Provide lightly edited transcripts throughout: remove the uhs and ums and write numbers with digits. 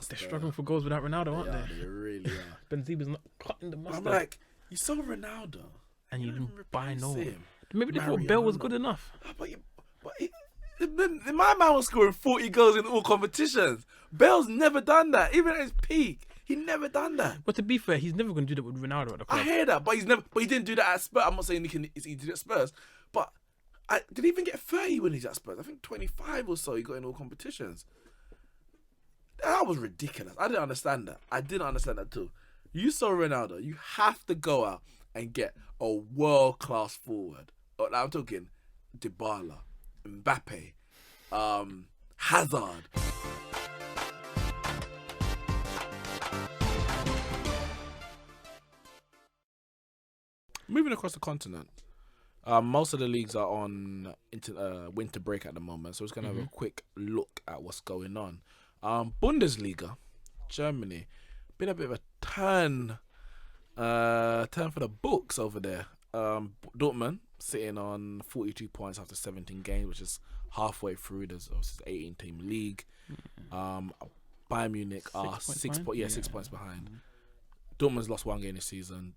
They're struggling for goals without Ronaldo, aren't they? They really are. Benzema's not cutting the mustard. I'm like, you saw Ronaldo, and you didn't buy no one. him. Maybe they thought Bale was good enough. My man was scoring 40 goals in all competitions. Bale's never done that. Even at his peak, he never done that. But to be fair, he's never going to do that with Ronaldo at the club. I hear that, but he didn't do that at Spurs. I'm not saying he did it at Spurs, but did he even get 30 when he's at Spurs? I think 25 or so he got in all competitions. That was ridiculous. I didn't understand that. I didn't understand that too. You saw Ronaldo. You have to go out and get a world-class forward. I'm talking Dybala, Mbappe, Hazard. Moving across the continent, most of the leagues are on winter break at the moment, so we're just going to have a quick look at what's going on. Bundesliga, Germany, been a bit of a turn for the books over there. Dortmund sitting on 42 points after 17 games, which is halfway through. There's obviously 18-team league. Bayern Munich are 6 points behind. Dortmund's lost one game this season.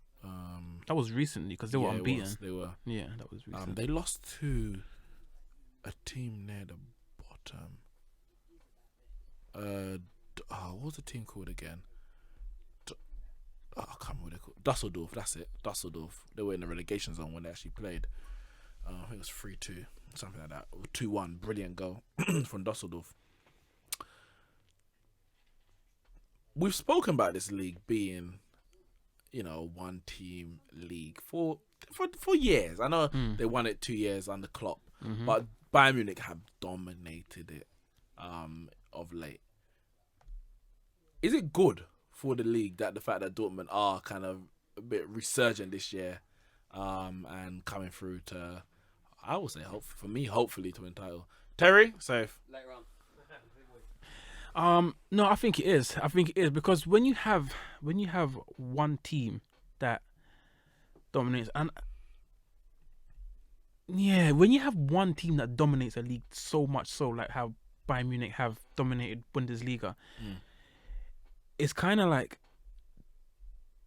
That was recently because they were unbeaten. They were. Yeah, that was recent. They lost to a team near the bottom. What was the team called again? I can't remember what they're called. Dusseldorf, that's it. Dusseldorf. They were in the relegation zone when they actually played. I think it was 3-2, something like that. 2-1, brilliant goal from Dusseldorf. We've spoken about this league being, one team league for years. I know they won it 2 years under Klopp, but Bayern Munich have dominated it of late. Is it good for the league that the fact that Dortmund are kind of a bit resurgent this year and coming through to, I would say, hopefully to win title? Terry, safe. Later on. No, I think it is. Because when you have one team that dominates, and when you have one team that dominates a league so much so, like how Bayern Munich have dominated Bundesliga, it's kind of like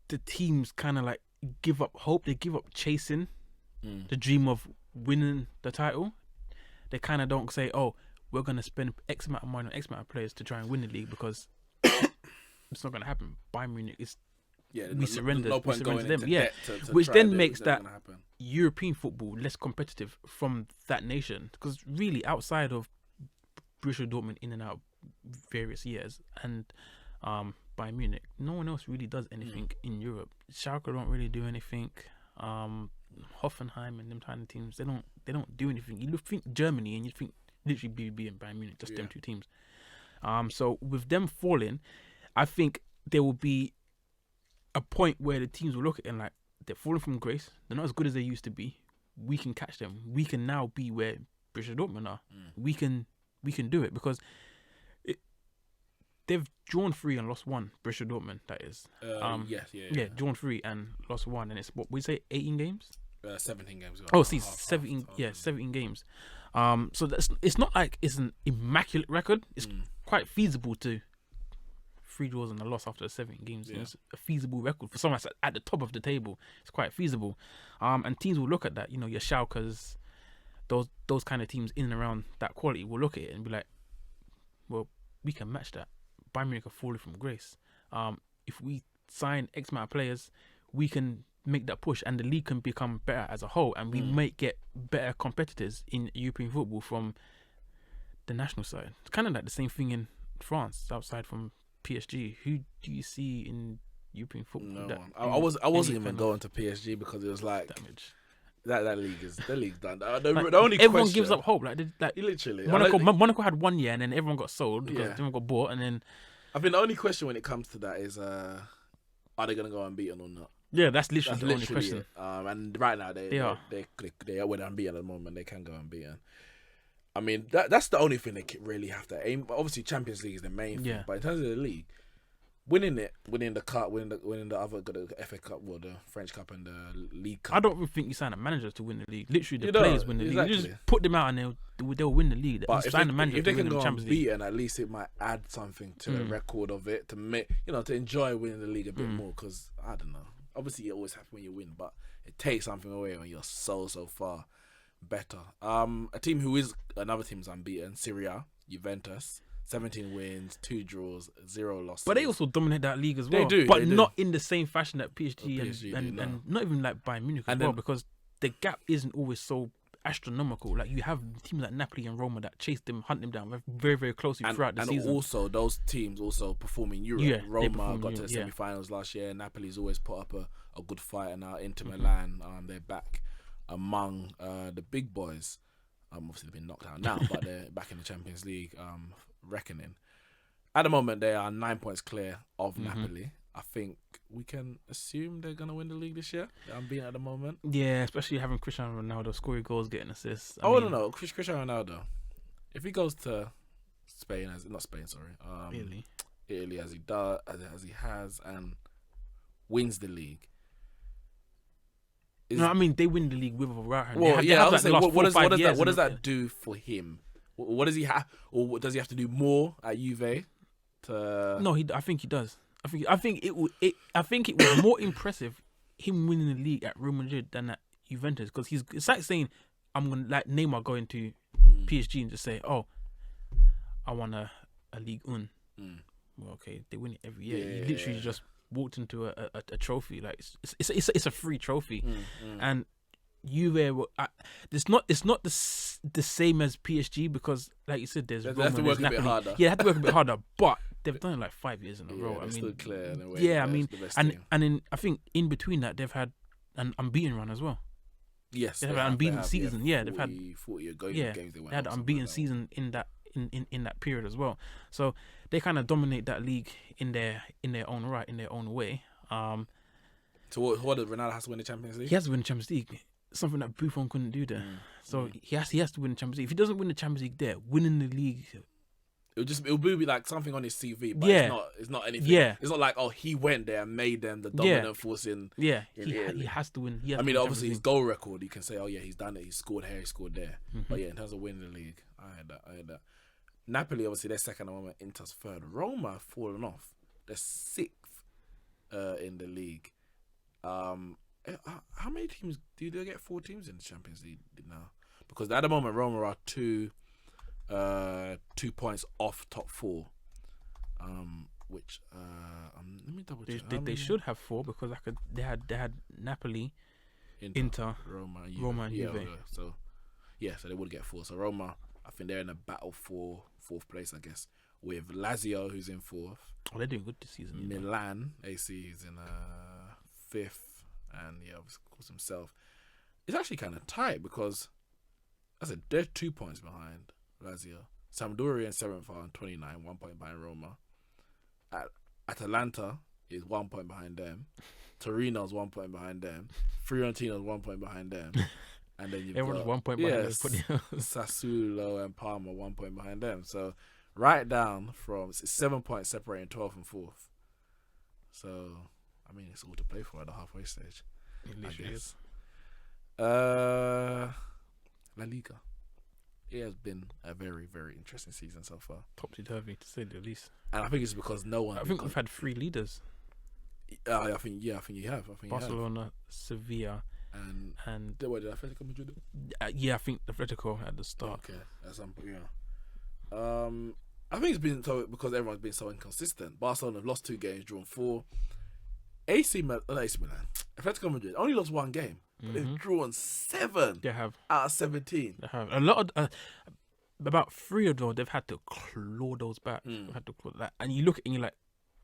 the teams kind of like give up hope. They give up chasing the dream of winning the title. They kind of don't say, "Oh, we're going to spend X amount of money on X amount of players to try and win the league," because it's not going to happen. Bayern Munich is we surrendered to them. Which then makes that European football less competitive from that nation, because really outside of Borussia Dortmund in and out various years and Bayern Munich, no one else really does anything in Europe. Schalke don't really do anything. Hoffenheim and them kind of teams, they don't do anything. You think Germany and you think literally BVB and Bayern Munich, just them two teams. So with them falling, I think there will be a point where the teams will look at it and like, they're falling from grace. They're not as good as they used to be. We can catch them. We can now be where Borussia Dortmund are. We can do it, because they've drawn 3 and lost 1. Borussia Dortmund, that is. Drawn 3 and lost 1, and it's what we say 18 games. 17 games. 17 games. So it's not like it's an immaculate record. It's quite feasible to 3 draws and a loss after 17 games. Yeah. It's a feasible record for someone that's at the top of the table. It's quite feasible. And teams will look at that. Your Schalkes, those kind of teams in and around that quality will look at it and be like, well, we can match that. Bayern Munich are falling from grace. If we sign X amount of players, we can make that push, and the league can become better as a whole, and we might get better competitors in European football from the national side. It's kind of like the same thing in France, outside from PSG. Who do you see in European football? No one. I wasn't even going to PSG because it was like damage. That league's done. The only everyone gives up hope. Like literally, Monaco had 1 year and then everyone got sold because everyone got bought, and then I think the only question when it comes to that is, are they going to go unbeaten or not? Yeah, that's literally the only question. It. And right now they are unbeaten at the moment. They can go unbeaten. I mean, that's the only thing they really have to aim. Obviously, Champions League is the main thing. But in terms of the league, winning the cup, winning the other, the FA Cup, well, the French Cup and the League Cup. I don't even think you sign a manager to win the league. Literally, You the players don't, win the exactly. league. You just put them out and they'll win the league. But You sign a manager if they to can win go the Champions League. unbeaten, at least it might add something to the record of it to make to enjoy winning the league a bit more. Because I don't know. Obviously, it always happens when you win, but it takes something away when you're so far better. A team who is another team is unbeaten, Syria, Juventus. 17 wins, 2 draws, 0 losses. But they also dominate that league as well. They do, but they do. not in the same fashion that PSG, PSG and not even like Bayern Munich as well, because the gap isn't always so astronomical. Like you have teams like Napoli and Roma that chase them, hunt them down very, very closely throughout the season. And also those teams also perform in Europe. Yeah, Roma got to the semi-finals last year. Napoli's always put up a good fight, and now Inter Milan, they're back among the big boys. Obviously they've been knocked out now, but they're back in the Champions League reckoning. At the moment, they are 9 points clear of Napoli. I think we can assume they're gonna win the league this year. They're unbeaten at the moment. Yeah, especially having Cristiano Ronaldo scoring goals, getting assists. I don't know. Cristiano Ronaldo, if he goes to Spain, Italy as he has, and wins the league. No, I mean they win the league with or without him. Well, I was saying, what does that do for him? What does he have, or does he have to do more at Juve? No, I think he does. I think it was more impressive him winning the league at Real Madrid than at Juventus, because it's like saying I'm gonna like Neymar going to PSG and just say, oh, I want a Ligue 1. Well, okay, they win it every year. Yeah, he literally just walked into a trophy. Like it's a free trophy, and Juve, it's not the same as PSG, because like you said, there's they have to work a bit harder. Yeah, they have to work a bit harder, but they've done it like 5 years in a row. I mean, still clear in a way. Yeah, I mean, and I think in between that they've had an unbeaten run as well. Yes, they've had an unbeaten season. Yeah, they've had 40 games. They had an unbeaten season in that period as well. So they kind of dominate that league in their own right, in their own way. So what does Ronaldo has to win the Champions League? He has to win the Champions League. Something that Buffon couldn't do there. So he has to win the Champions League. If he doesn't win the Champions League there, winning the league, it'll be like something on his CV, but it's not anything. Yeah. It's not like, oh, he went there and made them the dominant force in he has to win. I mean, obviously his goal record, you can say, oh yeah, he's done it. He scored here, he scored there. But yeah, in terms of winning the league, I had that. Napoli, obviously, they're second at the moment. Inter's third. Roma have fallen off. They're sixth in the league. How many teams do they get? 4 teams in the Champions League now? Because at the moment, Roma are 2 points off top 4. Which let me double check. They should have 4, because they had Napoli, Inter, Roma, and Juve. So they would get 4. So Roma, I think they're in a battle for 4th place, I guess, with Lazio, who's in 4th. Oh, they're doing good this season. Milan, AC, is in 5th. And of course himself. It's actually kind of tight, because I said they're 2 points behind Lazio. Sampdoria in 7th are on 29, 1 point behind Roma. Atalanta is 1 point behind them. Torino's 1 point behind them. Fiorentina's 1 point behind them. And then you've got 1 point behind Sassuolo and Parma 1 point behind them. So right down from 7 points separating 12th and 4th. So I mean, it's all to play for at the halfway stage. It literally is. La Liga. It has been a very, very interesting season so far. Topsy-turvy, to say the least. And I think it's because no one... I think we've had 3 leaders. I think you have. Barcelona, Sevilla, and what did Atletico Madrid do? I think Atletico at the start. Okay, at some point, I think it's been so because everyone's been so inconsistent. Barcelona have lost 2 games, drawn 4. AC Milan, Atletico Madrid only lost 1 game, but they've drawn 7. They have out of 17. They have a lot of about 3 of them. They've had to claw those back. They've had to claw that, and you look at it and you're like,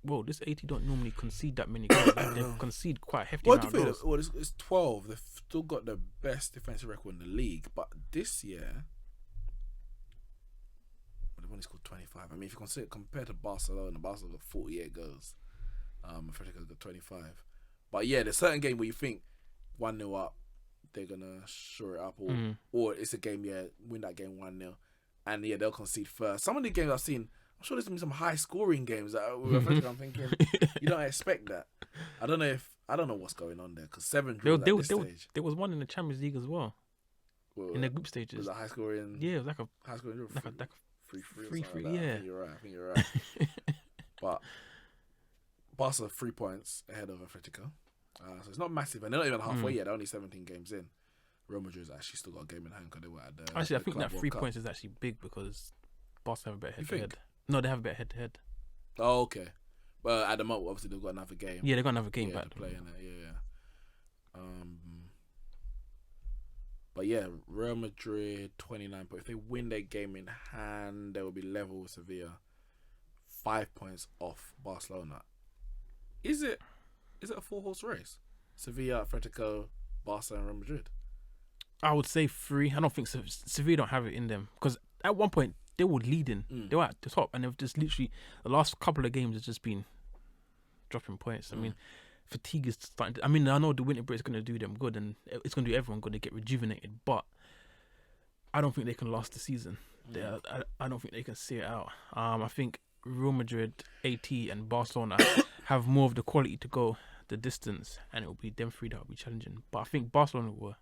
whoa, this 80 don't normally concede that many goals. They concede quite hefty amount of goals. Well, it's 12. They've still got the best defensive record in the league, but this year, they've only scored 25. I mean, if you consider compared to Barcelona got 48 goals. Atletico's got 25. But yeah, there's certain game where you think 1-0 up, they're gonna shore it up, or it's a game, win that game 1-0, and they'll concede first. Some of the games I've seen, I'm sure there's gonna be some high scoring games that with Atletico. I'm thinking you don't expect that. I don't know what's going on there because 7 draws at this stage. There was one in the Champions League as well. In the group stages. Was that high scoring? Yeah, it was like a high scoring draw. like a 3-3. Like Yeah, I think you're right. But Barca 3 points ahead of Atletico. So it's not massive, and they're not even halfway yet. They're only 17 games in. Real Madrid's actually still got a game in hand because they were at the. Actually, I the think Club that World 3 Cup. points is actually big because Barca have a better You head-to-head. think? No, they have a better head-to-head. Oh, okay. But at the moment, obviously, they've got another game. Yeah, they got another game Yeah, back. to play in it. Yeah. But yeah, Real Madrid 29 points. If they win their game in hand, they will be level with Sevilla, 5 points off Barcelona. Is it a 4-horse race? Sevilla, Atletico, Barca, and Real Madrid. I would say 3. I don't think Sevilla don't have it in them because at one point they were leading. They were at the top, and they've just literally the last couple of games have just been dropping points. I mean, fatigue is starting to, I mean, I know the winter break is going to do them good, and it's going to do everyone good to get rejuvenated, but I don't think they can last the season. I don't think they can see it out. I think Real Madrid, AT, and Barcelona have more of the quality to go the distance, and it will be them 3 that will be challenging. But I think Barcelona will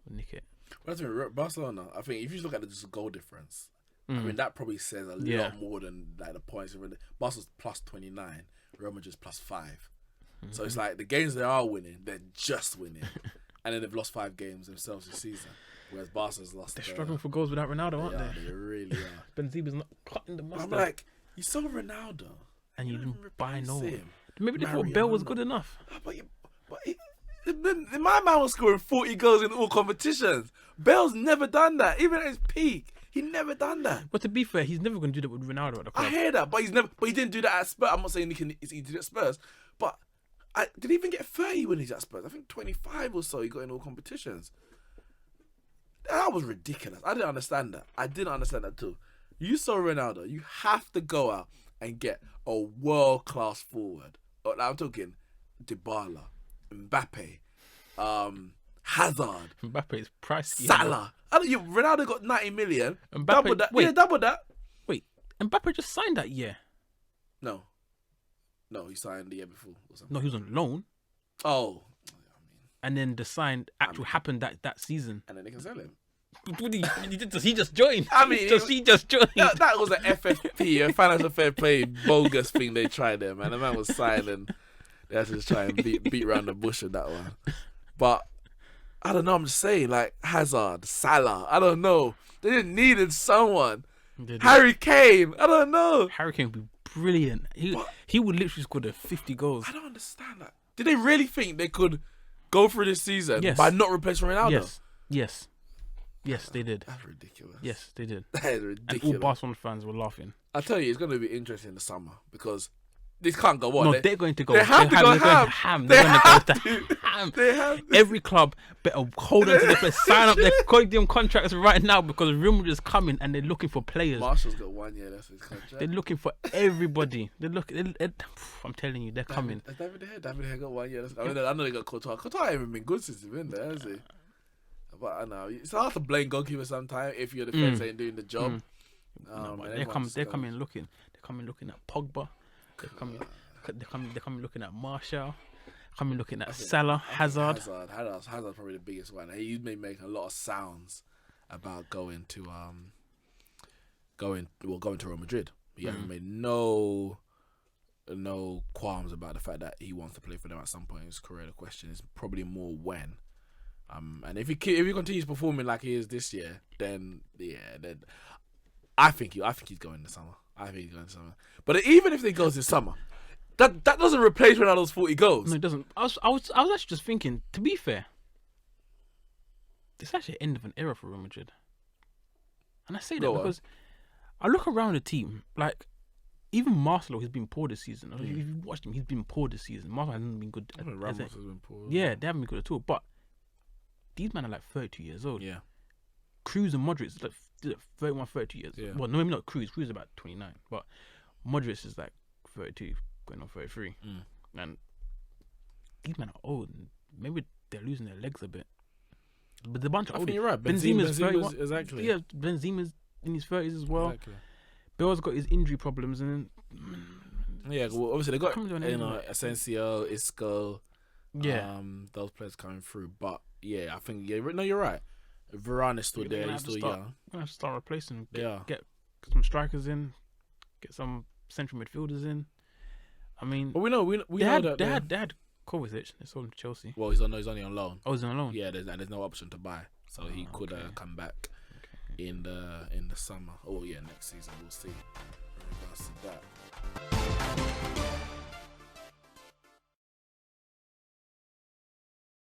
nick it. But that's right, Barcelona. I think if you look at the just goal difference, I mean that probably says a lot more than like the points. Barca's plus 29, Real Madrid's plus 5. So it's like the games they are winning, they're just winning, and then they've lost 5 games themselves this season. Whereas Barca's lost. They're struggling for goals without Ronaldo, aren't they? They really are. Benzema's not cutting the mustard. I'm like, you saw Ronaldo, and you didn't buy no one. him. Maybe they thought Bale was good enough. My man was scoring 40 goals in all competitions. Bale's never done that, even at his peak. He never done that. But to be fair, he's never going to do that with Ronaldo at the club. I hear that, but he didn't do that at Spurs. I'm not saying he did it at Spurs, but did he even get 30 when he's at Spurs? I think 25 or so he got in all competitions. That was ridiculous. I didn't understand that. I didn't understand that too. You saw Ronaldo. You have to go out and get a world-class forward. I'm talking Dybala, Mbappe, Hazard, Mbappe is pricey. Salah. Ronaldo got 90 million. Mbappe, Double that. wait. Yeah, double that. Wait, Mbappe just signed that year? No, he signed the year before or something. No, he was on loan. Oh. And then the sign happened that season. And then they can sell him. He just joined. I mean, he just joined. That was an FFP, a financial fair play bogus thing they tried there, man. The man was signed and they had to just try and beat around the bush with that one. But I don't know, I'm just saying, like Hazard, Salah, I don't know. They just needed someone. Harry Kane, I don't know. Harry Kane would be brilliant. He would literally score the 50 goals. I don't understand that. Did they really think they could go through this season by not replacing Ronaldo? Yes, they did. That's ridiculous. Yes, they did. That is ridiculous. And all Barcelona fans were laughing. I tell you, it's going to be interesting in the summer because this can't go on. No, they're going to go. They have to go ham. They're going to go ham. They have to. Every club better hold on to their place, sign up their goddamn contracts right now because Real Madrid is coming and they're looking for players. Marshall's got 1 year left of his contract. They're looking for everybody. I'm telling you, they're coming. David De Gea got 1 year left. I mean, I know they got Courtois. Courtois ain't even been good since he's been there, has he? But I know it's hard to blame goalkeeper sometimes if your defense ain't doing the job. They're coming looking at Pogba. They're coming looking at Martial. Coming looking at Salah, Hazard. Hazard's probably the biggest one. He's been making a lot of sounds about going to Real Madrid. He hasn't made no qualms about the fact that he wants to play for them at some point in his career. The question is probably more when. And if he continues performing like he is this year, then I think he's going in the summer. But even if he goes this summer, that doesn't replace Ronaldo's 40 goals. No, it doesn't. I was actually just thinking. To be fair, it's actually the end of an era for Real Madrid, and I say that because I look around the team. Like even Marcelo, he's been poor this season. If you watched him, he's been poor this season. Marcelo hasn't been good. Ramos has been poor. Yeah, they haven't been good at all. But these men are like 32 years old. Yeah. Kroos and Modric is like 31, 32 years. Yeah. Well, no, maybe not Kroos. Kroos is about 29. But Modric is like 32, going on 33. And these men are old. And maybe they're losing their legs a bit. But the bunch of I old. think you're right. Benzema's 31. Exactly. Yeah, Benzema's in his 30s as well. Exactly. Bale's got his injury problems, and Yeah, well, obviously they got Comes to an end, like- Asensio, Isco, those players coming through. But yeah, I think no, you're right. Varane is still They're there. gonna He's have to still start- young. we're gonna have to start replacing. Yeah. Get some strikers in, get some central midfielders in. I mean, But we know that they had Kovacic. They sold him to Chelsea. well, he's only on loan. Oh, he's on loan. Yeah, there's no option to buy, so he could okay. come back in the summer. Oh yeah, next season we'll see. In regards to that.